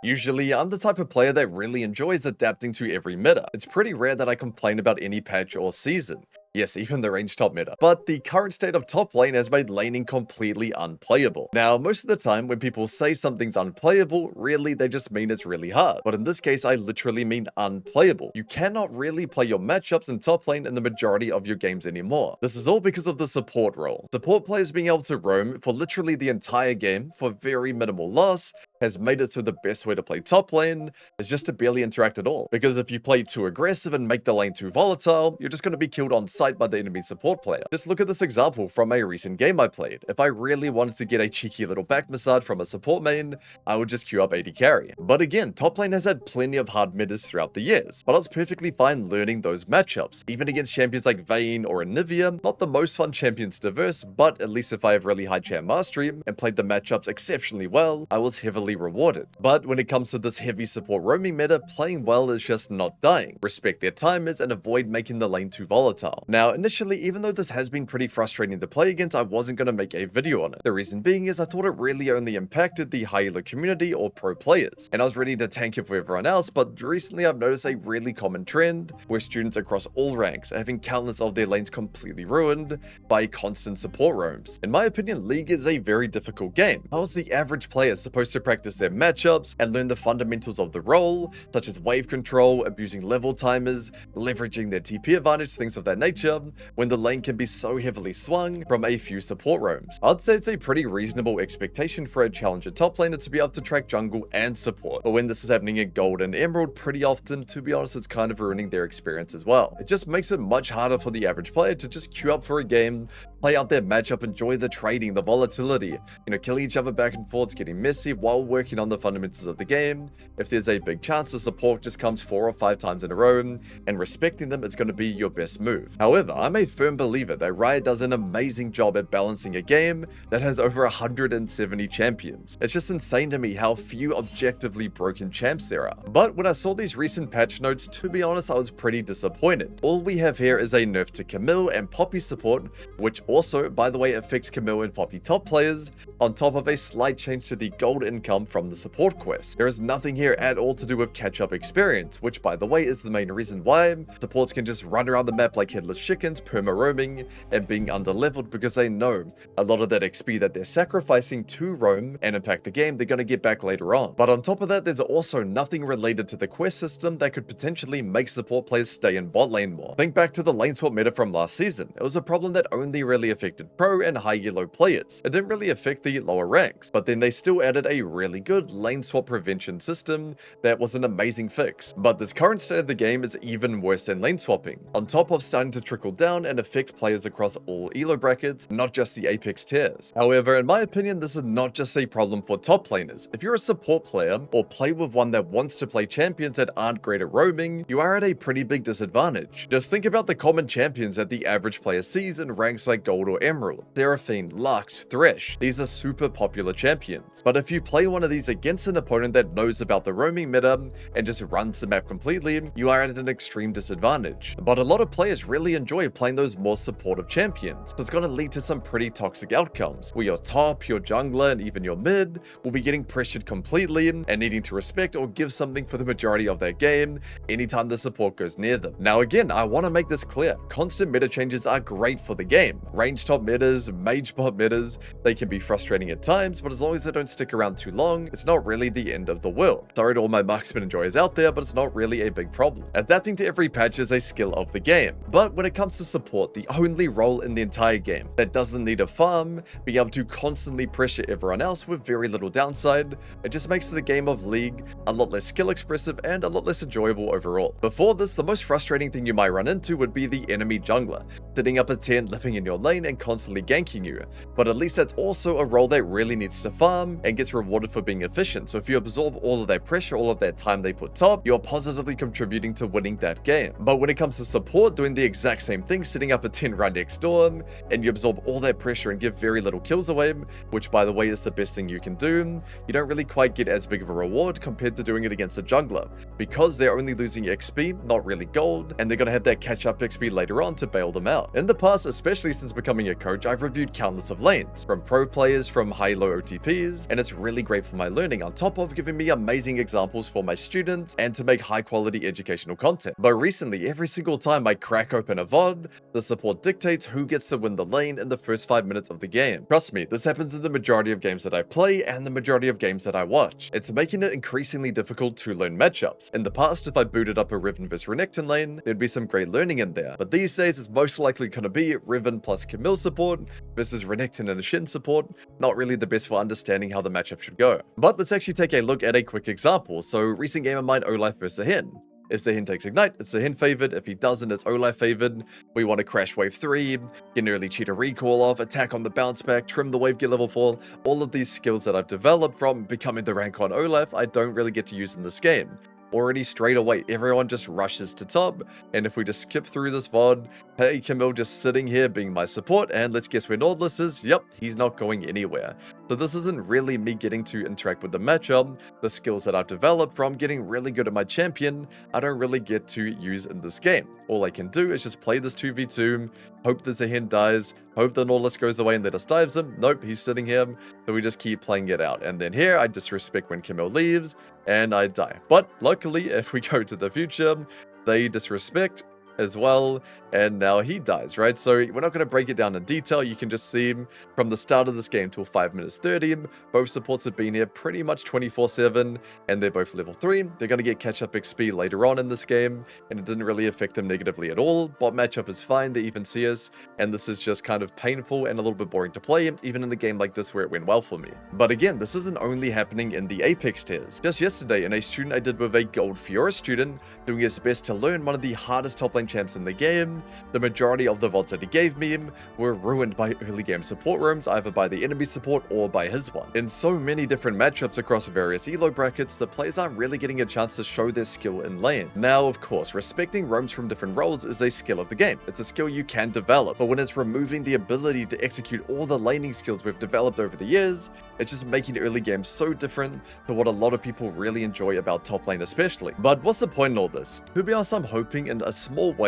Usually, I'm the type of player that really enjoys adapting to every meta. It's pretty rare that I complain about any patch or season. Yes, even the range top meta. But the current state of top lane has made laning completely unplayable. Now, most of the time when people say something's unplayable, really they just mean it's really hard. But in this case, I literally mean unplayable. You cannot really play your matchups in top lane in the majority of your games anymore. This is all because of the support role. Support players being able to roam for literally the entire game for very minimal loss has made it so the best way to play top lane is just to barely interact at all. Because if you play too aggressive and make the lane too volatile, you're just going to be killed on sight by the enemy support player. Just look at this example from a recent game I played. If I really wanted to get a cheeky little back massage from a support main, I would just queue up AD carry. But again, top lane has had plenty of hard metas throughout the years, but I was perfectly fine learning those matchups. Even against champions like Vayne or Anivia, not the most fun champions to verse, but at least if I have really high champ mastery and played the matchups exceptionally well, I was heavily rewarded. But when it comes to this heavy support roaming meta, playing well is just not dying. Respect their timers and avoid making the lane too volatile. Now, initially, even though this has been pretty frustrating to play against, I wasn't going to make a video on it. The reason being is I thought it really only impacted the high elo community or pro players, and I was ready to tank it for everyone else, but recently I've noticed a really common trend where students across all ranks are having countless of their lanes completely ruined by constant support roams. In my opinion, League is a very difficult game. How is the average player supposed to practice their matchups and learn the fundamentals of the role, such as wave control, abusing level timers, leveraging their TP advantage, things of that nature, when the lane can be so heavily swung from a few support roams? I'd say it's a pretty reasonable expectation for a challenger top laner to be able to track jungle and support, but when this is happening in gold and emerald, pretty often, to be honest, it's kind of ruining their experience as well. It just makes it much harder for the average player to just queue up for a game, play out their matchup, enjoy the trading, the volatility, killing each other back and forth, getting messy while working on the fundamentals of the game. If there's a big chance the support just comes 4 or 5 times in a row, and respecting them is going to be your best move. However, I'm a firm believer that Riot does an amazing job at balancing a game that has over 170 champions. It's just insane to me how few objectively broken champs there are. But when I saw these recent patch notes, to be honest, I was pretty disappointed. All we have here is a nerf to Camille and Poppy support, which also, by the way, affects Camille and Poppy top players, on top of a slight change to the gold income from the support quest. There is nothing here at all to do with catch-up experience, which by the way is the main reason why supports can just run around the map like headless chickens, perma-roaming, and being underleveled because they know a lot of that XP that they're sacrificing to roam and impact the game, they're going to get back later on. But on top of that, there's also nothing related to the quest system that could potentially make support players stay in bot lane more. Think back to the lane swap meta from last season. It was a problem that only really affected pro and high elo players. It didn't really affect the lower ranks, but then they still added a really good lane swap prevention system that was an amazing fix. But this current state of the game is even worse than lane swapping, on top of starting to trickle down and affect players across all elo brackets, not just the apex tiers. However, in my opinion, this is not just a problem for top laners. If you're a support player or play with one that wants to play champions that aren't great at roaming, you are at a pretty big disadvantage. Just think about the common champions that the average player sees in ranks like gold or emerald. Seraphine, Lux, Thresh, these are super popular champions. But if you play one of these against an opponent that knows about the roaming meta and just runs the map completely, you are at an extreme disadvantage. But a lot of players really enjoy playing those more supportive champions, so it's going to lead to some pretty toxic outcomes, where your top, your jungler, and even your mid will be getting pressured completely and needing to respect or give something for the majority of their game anytime the support goes near them. Now again, I want to make this clear, constant meta changes are great for the game. Range top metas, mage bot metas, they can be frustrating at times, but as long as they don't stick around too long, it's not really the end of the world. Sorry to all my marksman enjoyers out there, but it's not really a big problem. Adapting to every patch is a skill of the game, but when it comes to support, the only role in the entire game that doesn't need a farm, being able to constantly pressure everyone else with very little downside, it just makes the game of League a lot less skill expressive and a lot less enjoyable overall. Before this, the most frustrating thing you might run into would be the enemy jungler, sitting up a 10, living in your lane and constantly ganking you, but at least that's also a role that really needs to farm and gets rewarded for being efficient. So if you absorb all of that pressure, all of that time they put top, you're positively contributing to winning that game. But when it comes to support, doing the exact same thing, sitting up a 10 right next door, and you absorb all that pressure and give very little kills away, which by the way is the best thing you can do, you don't really quite get as big of a reward compared to doing it against a jungler, because they're only losing XP, not really gold, and they're going to have that catch up XP later on to bail them out. In the past, especially since becoming a coach, I've reviewed countless of lanes, from pro players, from high-low OTPs, and it's really great great for my learning on top of giving me amazing examples for my students and to make high quality educational content. But recently, every single time I crack open a VOD, the support dictates who gets to win the lane in the first 5 minutes of the game. Trust me, this happens in the majority of games that I play and the majority of games that I watch. It's making it increasingly difficult to learn matchups. In the past, if I booted up a Riven vs Renekton lane, there'd be some great learning in there. But these days, it's most likely going to be Riven plus Camille support versus Renekton and a Shin support. Not really the best for understanding how the matchup should go. But let's actually take a look at a quick example. So recent game of mine, Olaf vs Zahin. If Zahin takes Ignite, it's Zahin favored. If he doesn't, it's Olaf favored. We want to crash wave 3, get an early cheater recall off, attack on the bounce back, trim the wave, get level 4. All of these skills that I've developed from becoming the rank on Olaf, I don't really get to use in this game. Already straight away, everyone just rushes to top, and if we just skip through this VOD, hey, Camille just sitting here being my support, and let's guess where Nautilus is. Yep, he's not going anywhere. So this isn't really me getting to interact with the matchup. The skills that I've developed from getting really good at my champion, I don't really get to use in this game. All I can do is just play this 2v2, hope the Zahin dies, hope the Nautilus goes away and let us dives him. Nope, he's sitting here, so we just keep playing it out. And then here, I disrespect when Camille leaves, and I die. But luckily, if we go to the future, they disrespect as well, and now he dies, right? So we're not going to break it down in detail. You can just see from the start of this game till 5 minutes 30, both supports have been here pretty much 24/7, and they're both level 3. They're going to get catch-up XP later on in this game, and it didn't really affect them negatively at all. Bot matchup is fine, they even see us, and this is just kind of painful and a little bit boring to play, even in a game like this where it went well for me. But again, this isn't only happening in the Apex tiers. Just yesterday, in a student I did with a Gold Fiora student, doing his best to learn one of the hardest top lane champs in the game, the majority of the VODs that he gave me were ruined by early game support rooms, either by the enemy support or by his one. In so many different matchups across various elo brackets, the players aren't really getting a chance to show their skill in lane. Now, of course, respecting roams from different roles is a skill of the game. It's a skill you can develop, but when it's removing the ability to execute all the laning skills we've developed over the years, it's just making early games so different to what a lot of people really enjoy about top lane especially. But what's the point in all this? To be honest, I'm hoping in a small way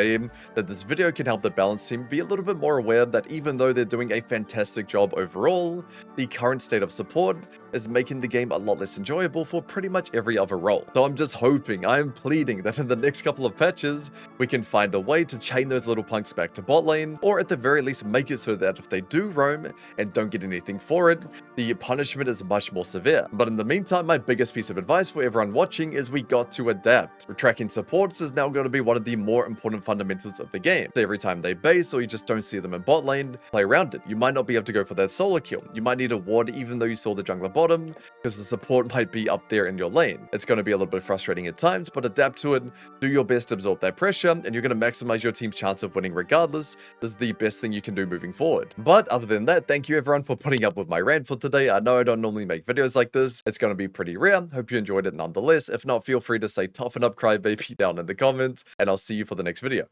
that this video can help the balance team be a little bit more aware that even though they're doing a fantastic job overall, the current state of support is making the game a lot less enjoyable for pretty much every other role. So I'm just hoping, I'm pleading that in the next couple of patches, we can find a way to chain those little punks back to bot lane, or at the very least make it so that if they do roam and don't get anything for it, the punishment is much more severe. But in the meantime, my biggest piece of advice for everyone watching is we got to adapt. Tracking supports is now going to be one of the more important fundamentals of the game. So every time they base or you just don't see them in bot lane, play around it. You might not be able to go for that solo kill. You might need a ward even though you saw the jungler bottom, because the support might be up there in your lane. It's going to be a little bit frustrating at times, but adapt to it, do your best to absorb that pressure, and you're going to maximize your team's chance of winning regardless. This is the best thing you can do moving forward. But other than that, thank you everyone for putting up with my rant for today. I know I don't normally make videos like this. It's going to be pretty rare. Hope you enjoyed it nonetheless. If not, feel free to say toughen up crybaby down in the comments, and I'll see you for the next video.